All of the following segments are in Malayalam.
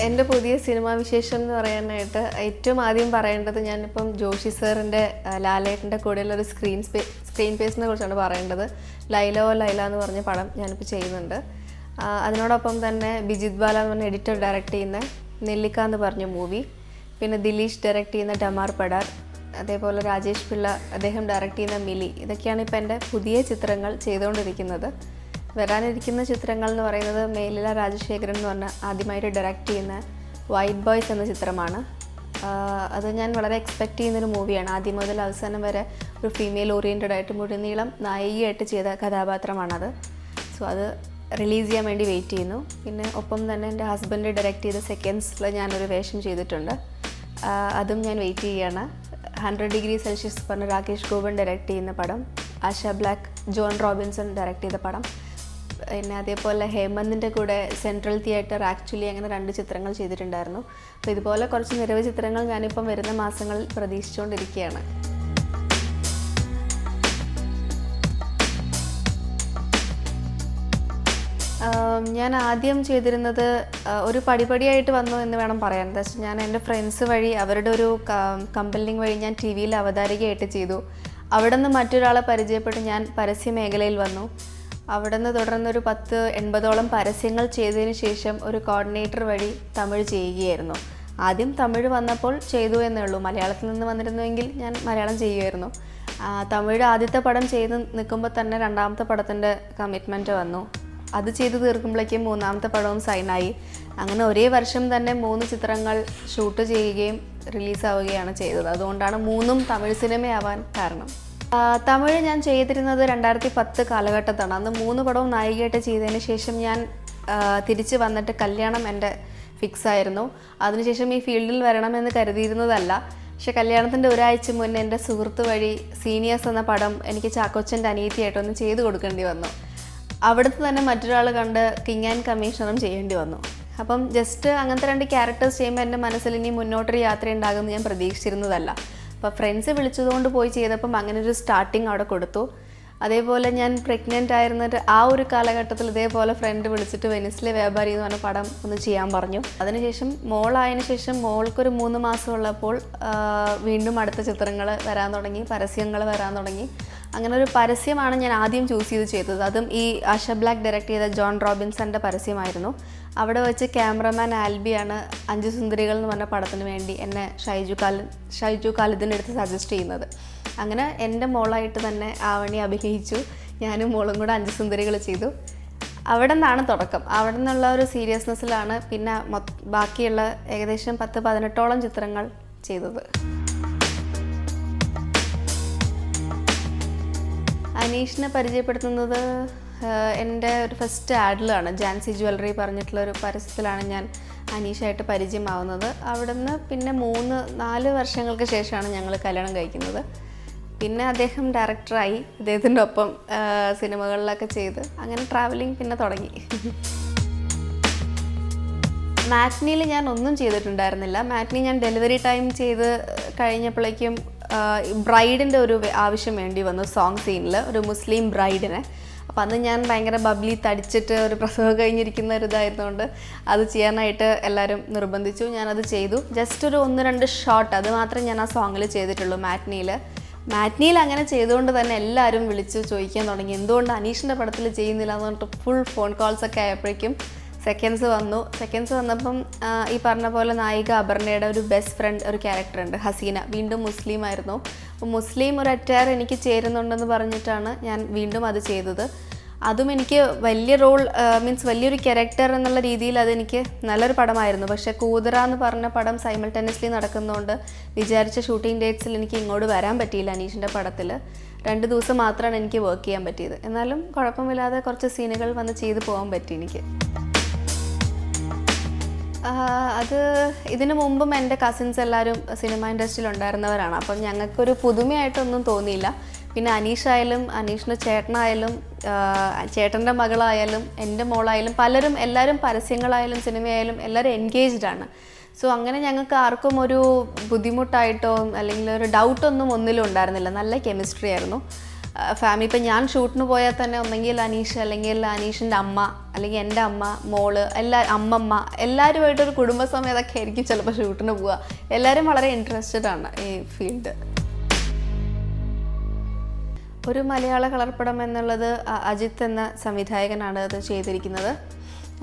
എൻ്റെ പുതിയ സിനിമാ വിശേഷം എന്ന് പറയാനായിട്ട് ഏറ്റവും ആദ്യം പറയേണ്ടത് ഞാനിപ്പം ജോഷി സാറിൻ്റെ ലാലേട്ടൻ്റെ കൂടെയുള്ളൊരു സ്ക്രീൻ പേസിനെ കുറിച്ചാണ് പറയേണ്ടത്. ലൈലോ ലൈല എന്ന് പറഞ്ഞ പടം ഞാനിപ്പോൾ ചെയ്യുന്നുണ്ട്. അതിനോടൊപ്പം തന്നെ ബിജിത് ബാല എന്ന് പറഞ്ഞ എഡിറ്റർ ഡയറക്റ്റ് ചെയ്യുന്ന നെല്ലിക്ക എന്ന് പറഞ്ഞ മൂവി, പിന്നെ ദിലീഷ് ഡയറക്റ്റ് ചെയ്യുന്ന ഡമാർ പടാർ, അതേപോലെ രാജേഷ് പിള്ള അദ്ദേഹം ഡയറക്റ്റ് ചെയ്യുന്ന മിലി. ഇതൊക്കെയാണ് ഇപ്പോൾ എൻ്റെ പുതിയ ചിത്രങ്ങൾ ചെയ്തുകൊണ്ടിരിക്കുന്നത്. വരാനിരിക്കുന്ന ചിത്രങ്ങൾ എന്ന് പറയുന്നത് മേലില രാജശേഖരൻ എന്ന് പറഞ്ഞ ആദ്യമായിട്ട് ഡയറക്റ്റ് ചെയ്യുന്ന വൈറ്റ് ബോയ്സ് എന്ന ചിത്രമാണ്. അത് ഞാൻ വളരെ എക്സ്പെക്റ്റ് ചെയ്യുന്നൊരു മൂവിയാണ്. ആദ്യം മുതൽ അവസാനം വരെ ഒരു ഫീമെയിൽ ഓറിയൻറ്റഡ് ആയിട്ട് മുഴുനീളം നായികയായിട്ട് ചെയ്ത കഥാപാത്രമാണത്. സോ അത് റിലീസ് ചെയ്യാൻ വേണ്ടി വെയിറ്റ് ചെയ്യുന്നു. പിന്നെ ഒപ്പം തന്നെ എൻ്റെ ഹസ്ബൻഡ് ഡയറക്റ്റ് ചെയ്ത സെക്കൻഡ്സിൽ ഞാനൊരു വേഷം ചെയ്തിട്ടുണ്ട്. അതും ഞാൻ വെയിറ്റ് ചെയ്യുകയാണ്. 100 ഡിഗ്രി സെൽഷ്യസ് പറഞ്ഞ രാകേഷ് ഗോപൻ ഡയറക്റ്റ് ചെയ്യുന്ന പടം, ആശ ബ്ലാക്ക്, ജോൺ റോബിൻസൺ ഡയറക്റ്റ് ചെയ്ത പടം, പിന്നെ അതേപോലെ ഹേമന്തിൻ്റെ കൂടെ സെൻട്രൽ തിയേറ്റർ ആക്ച്വലി അങ്ങനെ 2 ചിത്രങ്ങൾ ചെയ്തിട്ടുണ്ടായിരുന്നു. അപ്പോൾ ഇതുപോലെ കുറച്ച് നിരവധി ചിത്രങ്ങൾ ഞാനിപ്പം വരുന്ന മാസങ്ങളിൽ പ്രതീക്ഷിച്ചുകൊണ്ടിരിക്കുകയാണ്. ഞാൻ ആദ്യം ചെയ്തിരുന്നത് ഒരു പടിപടിയായിട്ട് വന്നു എന്ന് വേണം പറയാൻ. എന്താ വെച്ചാൽ ഞാൻ എൻ്റെ ഫ്രണ്ട്സ് വഴി അവരുടെ ഒരു കമ്പലിംഗ് വഴി ഞാൻ ടി വിയിൽ അവതാരികയായിട്ട് ചെയ്തു. അവിടെ നിന്ന് മറ്റൊരാളെ പരിചയപ്പെട്ട് ഞാൻ പരസ്യ മേഖലയിൽ വന്നു. അവിടെ നിന്ന് തുടർന്നൊരു 10-80ഓളം പരസ്യങ്ങൾ ചെയ്തതിന് ശേഷം ഒരു കോർഡിനേറ്റർ വഴി തമിഴ് ചെയ്യുകയായിരുന്നു. ആദ്യം തമിഴ് വന്നപ്പോൾ ചെയ്തു എന്നേ ഉള്ളൂ. മലയാളത്തിൽ നിന്ന് വന്നിരുന്നുവെങ്കിൽ ഞാൻ മലയാളം ചെയ്യുമായിരുന്നു. തമിഴ് ആദ്യത്തെ പടം ചെയ്ത് നിൽക്കുമ്പോൾ തന്നെ രണ്ടാമത്തെ പടത്തിൻ്റെ കമ്മിറ്റ്മെൻറ്റ് വന്നു. അത് ചെയ്ത് തീർക്കുമ്പോഴേക്കും മൂന്നാമത്തെ പടവും സൈനായി. അങ്ങനെ ഒരേ വർഷം തന്നെ 3 ചിത്രങ്ങൾ ഷൂട്ട് ചെയ്യുകയും റിലീസാവുകയാണ് ചെയ്തത്. അതുകൊണ്ടാണ് 3ഉം തമിഴ് സിനിമയാവാൻ കാരണം. തമിഴ് ഞാൻ ചെയ്തിരുന്നത് 2010 കാലഘട്ടത്താണ്. അന്ന് 3 പടവും നായികയായിട്ട് ചെയ്തതിന് ശേഷം ഞാൻ തിരിച്ച് വന്നിട്ട് കല്യാണം എൻ്റെ ഫിക്സായിരുന്നു. അതിനുശേഷം ഈ ഫീൽഡിൽ വരണമെന്ന് കരുതിയിരുന്നതല്ല. പക്ഷെ കല്യാണത്തിൻ്റെ ഒരാഴ്ച മുന്നേ എൻ്റെ സുഹൃത്ത് വഴി സീനിയേഴ്സ് എന്ന പടം എനിക്ക് ചാക്കോച്ചൻ്റെ അനിയത്തിയായിട്ടൊന്ന് ചെയ്ത് കൊടുക്കേണ്ടി വന്നു. അവിടുത്തെ തന്നെ മറ്റൊരാൾ കണ്ട് കിങ് ആൻഡ് കമ്മീഷണറും ചെയ്യേണ്ടി വന്നു. അപ്പം ജസ്റ്റ് അങ്ങനത്തെ 2 ക്യാരക്ടേഴ്സ് ചെയ്യുമ്പോൾ എൻ്റെ മനസ്സിൽ ഇനി മുന്നോട്ടൊരു യാത്ര ഉണ്ടാകുമെന്ന് ഞാൻ പ്രതീക്ഷിച്ചിരുന്നതല്ല. അപ്പോൾ ഫ്രണ്ട്സ് വിളിച്ചതുകൊണ്ട് പോയി ചെയ്തപ്പം അങ്ങനെ ഒരു സ്റ്റാർട്ടിങ് അവിടെ കൊടുത്തു. അതേപോലെ ഞാൻ പ്രഗ്നൻ്റ് ആയിരുന്നിട്ട് ആ ഒരു കാലഘട്ടത്തിൽ ഇതേപോലെ ഫ്രണ്ട് വിളിച്ചിട്ട് വെനിസ്ലെ വ്യാപാരി എന്ന് പറഞ്ഞ പടം ഒന്ന് ചെയ്യാൻ പറഞ്ഞു. അതിനുശേഷം മോളായതിനു ശേഷം മോൾക്കൊരു 3 മാസം ഉള്ളപ്പോൾ വീണ്ടും അടുത്ത ചിത്രങ്ങൾ വരാൻ തുടങ്ങി, പരസ്യങ്ങൾ വരാൻ തുടങ്ങി. അങ്ങനെ ഒരു പരസ്യമാണ് ഞാൻ ആദ്യം ചൂസ് ചെയ്തത്. അതും ഈ ആശ ബ്ലാക്ക് ഡയറക്റ്റ് ചെയ്ത ജോൺ റോബിൻസൻ്റെ പരസ്യമായിരുന്നു. അവിടെ വെച്ച് ക്യാമറമാൻ ആൽബിയാണ് 5 സുന്ദരികൾ എന്ന് പറഞ്ഞ പടത്തിന് വേണ്ടി എന്നെ ഷൈജു ഖാലിദിൻ്റെ അടുത്ത് സജസ്റ്റ് ചെയ്യുന്നത്. അങ്ങനെ എൻ്റെ മോളായിട്ട് തന്നെ ആവണി അഭിനയിച്ചു. ഞാനും മോളും കൂടെ 5 സുന്ദരികൾ ചെയ്തു. അവിടെ നിന്നാണ് തുടക്കം. അവിടെ നിന്നുള്ള ഒരു സീരിയസ്നെസ്സിലാണ് പിന്നെ ബാക്കിയുള്ള ഏകദേശം 10-18ഓളം ചിത്രങ്ങൾ ചെയ്തത്. അനീഷിനെ പരിചയപ്പെടുത്തുന്നത് എൻ്റെ ഒരു ഫസ്റ്റ് ആഡിലാണ്. ജാൻസി ജ്വല്ലറി പറഞ്ഞിട്ടുള്ളൊരു പരസ്യത്തിലാണ് ഞാൻ അനീഷായിട്ട് പരിചയമാവുന്നത്. അവിടെ നിന്ന് പിന്നെ 3-4 വർഷങ്ങൾക്ക് ശേഷമാണ് ഞങ്ങൾ കല്യാണം കഴിക്കുന്നത്. പിന്നെ അദ്ദേഹം ഡയറക്ടറായി, അദ്ദേഹത്തിൻ്റെ ഒപ്പം സിനിമകളിലൊക്കെ ചെയ്ത് അങ്ങനെ ട്രാവലിംഗ് പിന്നെ തുടങ്ങി. മാറ്റ്നിയിൽ ഞാൻ ഒന്നും ചെയ്തിട്ടുണ്ടായിരുന്നില്ല. മാറ്റ്നി ഞാൻ ഡെലിവറി ടൈം ചെയ്ത് കഴിഞ്ഞപ്പോഴേക്കും ബ്രൈഡിൻ്റെ ഒരു ആവശ്യം വേണ്ടി വന്നു. സോങ് സീനിൽ ഒരു മുസ്ലിം ബ്രൈഡിനെ. അപ്പോൾ അന്ന് ഞാൻ ഭയങ്കര ബബ്ലി തടിച്ചിട്ട് ഒരു പ്രസവം കഴിഞ്ഞിരിക്കുന്ന ഒരു ഇതായിരുന്നുകൊണ്ട് അത് ചെയ്യാനായിട്ട് എല്ലാവരും നിർബന്ധിച്ചു. ഞാനത് ചെയ്തു. ജസ്റ്റ് ഒരു 1-2 ഷോട്ട് അത് മാത്രമേ ഞാൻ ആ സോങ്ങിൽ ചെയ്തിട്ടുള്ളൂ മാറ്റ്നിയിൽ അങ്ങനെ ചെയ്തുകൊണ്ട് തന്നെ എല്ലാവരും വിളിച്ച് ചോദിക്കാൻ തുടങ്ങി, എന്തുകൊണ്ട് അനീഷിൻ്റെ പടത്തിൽ ചെയ്യുന്നില്ല എന്ന് പറഞ്ഞിട്ട് ഫുൾ ഫോൺ കോൾസൊക്കെ ആയപ്പോഴേക്കും സെക്കൻഡ്സ് വന്നപ്പം ഈ പറഞ്ഞ പോലെ നായിക അപർണയുടെ ഒരു ബെസ്റ്റ് ഫ്രണ്ട് ഒരു ക്യാരക്ടറുണ്ട്, ഹസീന, വീണ്ടും മുസ്ലിം ആയിരുന്നു. അപ്പോൾ മുസ്ലിം ഒരു അറ്റയർ എനിക്ക് ചേരുന്നുണ്ടെന്ന് പറഞ്ഞിട്ടാണ് ഞാൻ വീണ്ടും അത് ചെയ്തത്. അതും എനിക്ക് വലിയ റോൾ വലിയൊരു ക്യാരക്ടർ എന്നുള്ള രീതിയിൽ അതെനിക്ക് നല്ലൊരു പടമായിരുന്നു. പക്ഷേ കൂതറ എന്ന് പറഞ്ഞ പടം സൈമൾട്ടേനിയസ്ലി നടക്കുന്നതുകൊണ്ട് വിചാരിച്ച ഷൂട്ടിംഗ് ഡേറ്റ്സിൽ എനിക്ക് ഇങ്ങോട്ട് വരാൻ പറ്റിയില്ല. അനീഷിൻ്റെ പടത്തിൽ 2 ദിവസം മാത്രമാണ് എനിക്ക് വർക്ക് ചെയ്യാൻ പറ്റിയത്. എന്നാലും കുഴപ്പമില്ലാതെ കുറച്ച് സീനുകൾ വന്ന് ചെയ്ത് പോകാൻ പറ്റി എനിക്ക്. അത് ഇതിനു മുമ്പും എൻ്റെ കസിൻസ് എല്ലാവരും സിനിമ ഇൻഡസ്ട്രിയിൽ ഉണ്ടായിരുന്നവരാണ്. അപ്പം ഞങ്ങൾക്കൊരു പുതുമയായിട്ടൊന്നും തോന്നിയില്ല. പിന്നെ അനീഷായാലും അനീഷിൻ്റെ ചേട്ടനായാലും ചേട്ടൻ്റെ മകളായാലും എൻ്റെ മോളായാലും എല്ലാവരും പരസ്യങ്ങളായാലും സിനിമയായാലും എല്ലാവരും എൻഗേജ്ഡ് ആണ്. സോ അങ്ങനെ ഞങ്ങൾക്ക് ആർക്കും ഒരു ബുദ്ധിമുട്ടായിട്ടോ അല്ലെങ്കിൽ ഒരു ഡൗട്ടൊന്നും ഒന്നിലും ഉണ്ടായിരുന്നില്ല. നല്ല കെമിസ്ട്രി ആയിരുന്നു. ഫാമിലി. ഇപ്പം ഞാൻ ഷൂട്ടിന് പോയാൽ തന്നെ ഒന്നെങ്കിൽ അനീഷ്, അല്ലെങ്കിൽ അനീഷിൻ്റെ അമ്മ, അല്ലെങ്കിൽ എൻ്റെ അമ്മ, മോള്, അമ്മമ്മ, എല്ലാവരുമായിട്ടൊരു കുടുംബസമേതൊക്കെ ആയിരിക്കും ചിലപ്പോൾ ഷൂട്ടിന് പോവുക. എല്ലാവരും വളരെ ഇൻട്രസ്റ്റഡ് ആണ് ഈ ഫീൽഡ്. ഒരു മലയാള കളർപ്പടം എന്നുള്ളത് അജിത്ത് എന്ന സംവിധായകനാണ് അത് ചെയ്തിരിക്കുന്നത്.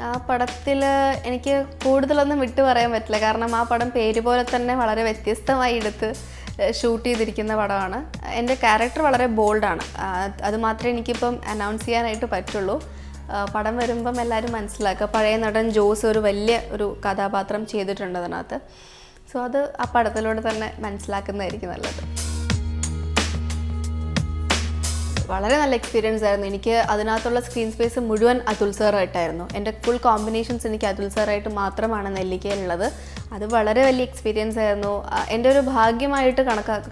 ആ പടത്തിൽ എനിക്ക് കൂടുതലൊന്നും വിട്ടു പറയാൻ പറ്റില്ല, കാരണം ആ പടം പേര് പോലെ തന്നെ വളരെ വ്യത്യസ്തമായി എടുത്ത് ഷൂട്ട് ചെയ്തിരിക്കുന്ന പടമാണ്. എൻ്റെ ക്യാരക്ടർ വളരെ ബോൾഡാണ്, അത് മാത്രമേ എനിക്കിപ്പം അനൗൺസ് ചെയ്യാനായിട്ട് പറ്റുള്ളൂ. പടം വരുമ്പം എല്ലാവരും മനസ്സിലാക്കുക. പഴയ നടൻ ജോസ് ഒരു വലിയ ഒരു കഥാപാത്രം ചെയ്തിട്ടുണ്ട് അതിനകത്ത്. സോ അത് ആ പടത്തിലൂടെ തന്നെ മനസ്സിലാക്കുന്നതായിരിക്കും നല്ലത്. വളരെ നല്ല എക്സ്പീരിയൻസ് ആയിരുന്നു. എനിക്ക് അതിനകത്തുള്ള സ്ക്രീൻ സ്പേസ് മുഴുവൻ അതുൽ സാറായിട്ടായിരുന്നു. എൻ്റെ ഫുൾ കോമ്പിനേഷൻസ് എനിക്ക് അതുൽ സാറായിട്ട് മാത്രമാണ് നെല്ലിക്കയിലുള്ളത്. അത് വളരെ വലിയ എക്സ്പീരിയൻസ് ആയിരുന്നു. എൻ്റെ ഒരു ഭാഗ്യമായിട്ട്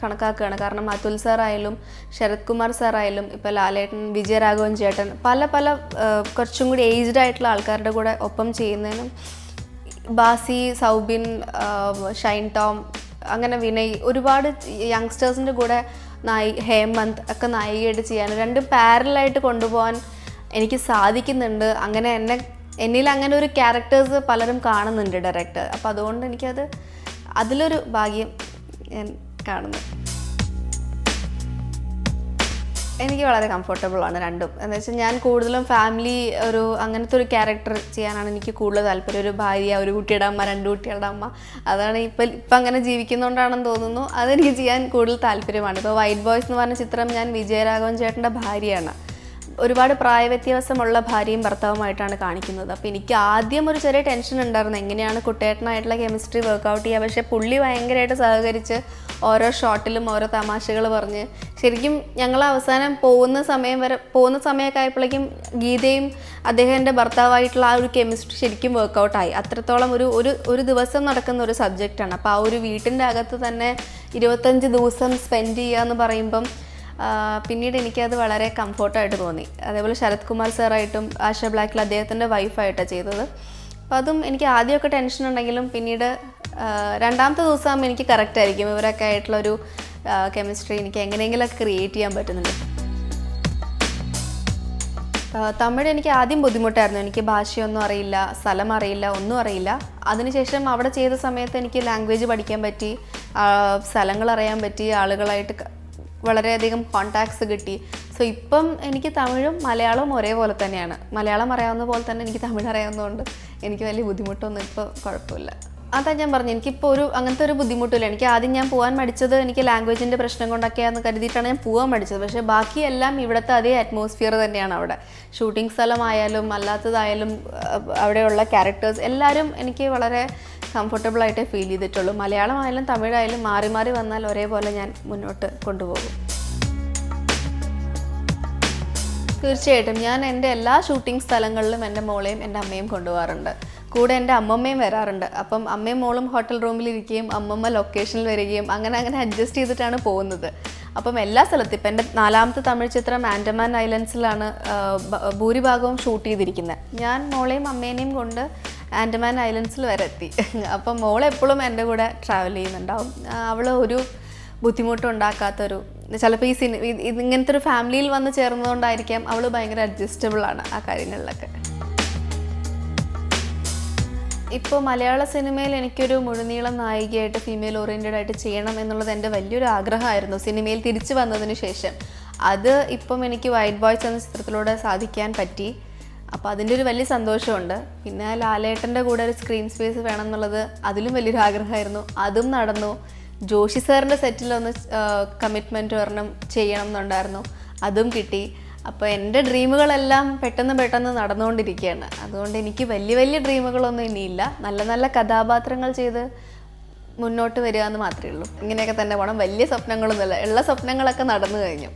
കണക്കാക്കുകയാണ്. കാരണം അതുൽ സാറായാലും ശരത് കുമാർ സാറായാലും ഇപ്പോൾ ലാലേട്ടൻ, വിജയരാഘവൻ ചേട്ടൻ, പല കുറച്ചും കൂടി ഏജ്ഡ് ആയിട്ടുള്ള ആൾക്കാരുടെ കൂടെ ഒപ്പം ചെയ്യുന്നതിനും, ബാസി, സൗബിൻ, ഷൈൻ ടോം, അങ്ങനെ വിനയ്, ഒരുപാട് യങ്സ്റ്റേഴ്സിൻ്റെ കൂടെ ഹേമന്ത് ഒക്കെ നായികയായിട്ട് ചെയ്യാൻ, രണ്ടും പാരലായിട്ട് കൊണ്ടുപോകാൻ എനിക്ക് സാധിക്കുന്നുണ്ട്. അങ്ങനെ എന്നിൽ അങ്ങനെ ഒരു ക്യാരക്ടേഴ്സ് പലരും കാണുന്നുണ്ട് ഡയറക്ടർ. അപ്പോൾ അതുകൊണ്ട് എനിക്കത് അതിലൊരു ഭാഗ്യം ഞാൻ കാണുന്നു. എനിക്ക് വളരെ കംഫർട്ടബിളാണ് രണ്ടും. എന്ന് വെച്ചാൽ ഞാൻ കൂടുതലും ഫാമിലി അങ്ങനത്തെ ഒരു ക്യാരക്ടർ ചെയ്യാനാണ് എനിക്ക് കൂടുതൽ താല്പര്യം. ഒരു ഭാര്യ, ഒരു കുട്ടിയുടെ അമ്മ, 2 കുട്ടികളുടെ അമ്മ, അതാണ് ഇപ്പം അങ്ങനെ ജീവിക്കുന്നതുകൊണ്ടാണെന്ന് തോന്നുന്നു. അതെനിക്ക് ചെയ്യാൻ കൂടുതൽ താല്പര്യമാണ്. ഇപ്പോൾ വൈറ്റ് ബോയ്സ് എന്ന് പറഞ്ഞ ചിത്രം ഞാൻ വിജയരാഘവൻ ചേട്ടൻ്റെ ഭാര്യയാണ്. ഒരുപാട് പ്രായവ്യത്യാസമുള്ള ഭാര്യയും ഭർത്താവുമായിട്ടാണ് കാണിക്കുന്നത്. അപ്പോൾ എനിക്ക് ആദ്യം ഒരു ചെറിയ ടെൻഷൻ ഉണ്ടായിരുന്നു, എങ്ങനെയാണ് കുട്ടേട്ടനായിട്ടുള്ള കെമിസ്ട്രി വർക്കൗട്ട് ചെയ്യുക. പക്ഷേ പുള്ളി ഭയങ്കരമായിട്ട് സഹകരിച്ച് ഓരോ ഷോട്ടിലും ഓരോ തമാശകൾ പറഞ്ഞ്, ശരിക്കും ഞങ്ങൾ അവസാനം പോകുന്ന സമയമൊക്കെ ആയപ്പോഴേക്കും ഗീതയും അദ്ദേഹത്തിൻ്റെ ഭർത്താവായിട്ടുള്ള ആ ഒരു കെമിസ്ട്രി ശരിക്കും വർക്കൗട്ടായി. അത്രത്തോളം ഒരു ദിവസം നടക്കുന്ന ഒരു സബ്ജക്റ്റാണ്. അപ്പോൾ ആ ഒരു വീട്ടിൻ്റെ അകത്ത് തന്നെ 25 ദിവസം സ്പെൻഡ് ചെയ്യുക എന്ന് പറയുമ്പം പിന്നീട് എനിക്കത് വളരെ കംഫോർട്ടായിട്ട് തോന്നി. അതേപോലെ ശരത് കുമാർ സാറായിട്ടും ആശ ബ്ലാക്കിൽ അദ്ദേഹത്തിൻ്റെ വൈഫായിട്ടാണ് ചെയ്തത്. അപ്പോൾ അതും എനിക്ക് ആദ്യമൊക്കെ ടെൻഷൻ ഉണ്ടെങ്കിലും പിന്നീട് രണ്ടാമത്തെ ദിവസം എനിക്ക് കറക്റ്റായിരിക്കും. ഇവരൊക്കെ ആയിട്ടുള്ളൊരു കെമിസ്ട്രി എനിക്ക് എങ്ങനെയെങ്കിലുമൊക്കെ ക്രിയേറ്റ് ചെയ്യാൻ പറ്റുന്നുണ്ട്. തമിഴ് എനിക്ക് ആദ്യം ബുദ്ധിമുട്ടായിരുന്നു. എനിക്ക് ഭാഷയൊന്നും അറിയില്ല, സ്ഥലം അറിയില്ല, ഒന്നും അറിയില്ല. അതിനുശേഷം അവിടെ ചെയ്ത സമയത്ത് എനിക്ക് ലാംഗ്വേജ് പഠിക്കാൻ പറ്റി, സ്ഥലങ്ങൾ അറിയാൻ പറ്റി, ആളുകളായിട്ട് വളരെയധികം കോണ്ടാക്ട്സ് കിട്ടി. സോ ഇപ്പം എനിക്ക് തമിഴും മലയാളവും ഒരേപോലെ തന്നെയാണ്. മലയാളം അറിയാവുന്ന പോലെ തന്നെ എനിക്ക് തമിഴ് അറിയാവുന്നതുകൊണ്ട് എനിക്ക് വലിയ ബുദ്ധിമുട്ടൊന്നും ഇപ്പോൾ കുഴപ്പമില്ല. അതാ ഞാൻ പറഞ്ഞു, എനിക്കിപ്പോൾ അങ്ങനത്തെ ഒരു ബുദ്ധിമുട്ടില്ല. എനിക്ക് ആദ്യം ഞാൻ പോകാൻ മടിച്ചത് എനിക്ക് ലാംഗ്വേജിൻ്റെ പ്രശ്നം കൊണ്ടൊക്കെയാണെന്ന് കരുതിയിട്ടാണ് ഞാൻ പോകാൻ മടിച്ചത്. പക്ഷേ ബാക്കിയെല്ലാം ഇവിടുത്തെ അതേ അറ്റ്മോസ്ഫിയർ തന്നെയാണ് അവിടെ. ഷൂട്ടിംഗ് സ്ഥലമായാലും അല്ലാത്തതായാലും അവിടെയുള്ള ക്യാരക്ടേഴ്സ് എല്ലാവരും എനിക്ക് വളരെ കംഫർട്ടബിളായിട്ടേ ഫീൽ ചെയ്തിട്ടുള്ളൂ. മലയാളമായാലും തമിഴായാലും മാറി മാറി വന്നാൽ ഒരേപോലെ ഞാൻ മുന്നോട്ട് കൊണ്ടുപോകും. തീർച്ചയായിട്ടും ഞാൻ എൻ്റെ എല്ലാ ഷൂട്ടിംഗ് സ്ഥലങ്ങളിലും എൻ്റെ മോളെയും എൻ്റെ അമ്മയും കൊണ്ടുപോകാറുണ്ട്. കൂടെ എൻ്റെ അമ്മമ്മയും വരാറുണ്ട്. അപ്പം അമ്മയും മോളും ഹോട്ടൽ റൂമിലിരിക്കുകയും അമ്മമ്മ ലൊക്കേഷനിൽ വരികയും അങ്ങനെ അഡ്ജസ്റ്റ് ചെയ്തിട്ടാണ് പോകുന്നത്. അപ്പം എല്ലാ സ്ഥലത്തും ഇപ്പം എൻ്റെ 4ാമത്തെ തമിഴ് ചിത്രം ആൻഡമാൻ ഐലൻഡ്സിലാണ് ഭൂരിഭാഗവും ഷൂട്ട് ചെയ്തിരിക്കുന്നത്. ഞാൻ മോളെയും അമ്മേനെയും കൊണ്ട് ആൻഡമാൻ ഐലൻഡ്സിൽ വരെ എത്തി. അപ്പം മോളെപ്പോഴും എൻ്റെ കൂടെ ട്രാവൽ ചെയ്യുന്നുണ്ടാവും. അവൾ ഒരു ബുദ്ധിമുട്ടും ഉണ്ടാക്കാത്തൊരു, ചിലപ്പോൾ ഇങ്ങനത്തെ ഒരു ഫാമിലിയിൽ വന്ന് ചേർന്നതുകൊണ്ടായിരിക്കാം അവൾ ഭയങ്കര അഡ്ജസ്റ്റബിളാണ് ആ കാര്യങ്ങളിലൊക്കെ. ഇപ്പോൾ മലയാള സിനിമയിൽ എനിക്കൊരു മുഴുനീളം നായികയായിട്ട് ഫീമെയിൽ ഓറിയൻറ്റഡ് ആയിട്ട് ചെയ്യണം എന്നുള്ളത് എൻ്റെ വലിയൊരു ആഗ്രഹമായിരുന്നു സിനിമയിൽ തിരിച്ചു വന്നതിന് ശേഷം. അത് ഇപ്പം എനിക്ക് വൈറ്റ് ബോയ്സ് എന്ന ചിത്രത്തിലൂടെ സാധിക്കാൻ പറ്റി. അപ്പോൾ അതിൻ്റെ ഒരു വലിയ സന്തോഷമുണ്ട്. പിന്നെ ലാലേട്ടൻ്റെ കൂടെ ഒരു സ്ക്രീൻ സ്പേസ് വേണം എന്നുള്ളത് അതിലും വലിയൊരു ആഗ്രഹമായിരുന്നു. അതും നടന്നു. ജോഷി സാറിൻ്റെ സെറ്റിലൊന്ന് കമ്മിറ്റ്മെൻറ്റ് ഒരെണ്ണം ചെയ്യണം എന്നുണ്ടായിരുന്നു, അതും കിട്ടി. അപ്പോൾ എൻ്റെ ഡ്രീമുകളെല്ലാം പെട്ടെന്ന് നടന്നുകൊണ്ടിരിക്കുകയാണ്. അതുകൊണ്ട് എനിക്ക് വലിയ ഡ്രീമുകളൊന്നും ഇനിയില്ല. നല്ല കഥാപാത്രങ്ങൾ ചെയ്ത് മുന്നോട്ട് വരിക എന്ന് മാത്രമേ ഉള്ളൂ. ഇങ്ങനെയൊക്കെ തന്നെ പോകണം. വലിയ സ്വപ്നങ്ങളൊന്നുമില്ല, ഉള്ള സ്വപ്നങ്ങളൊക്കെ നടന്നു കഴിഞ്ഞു.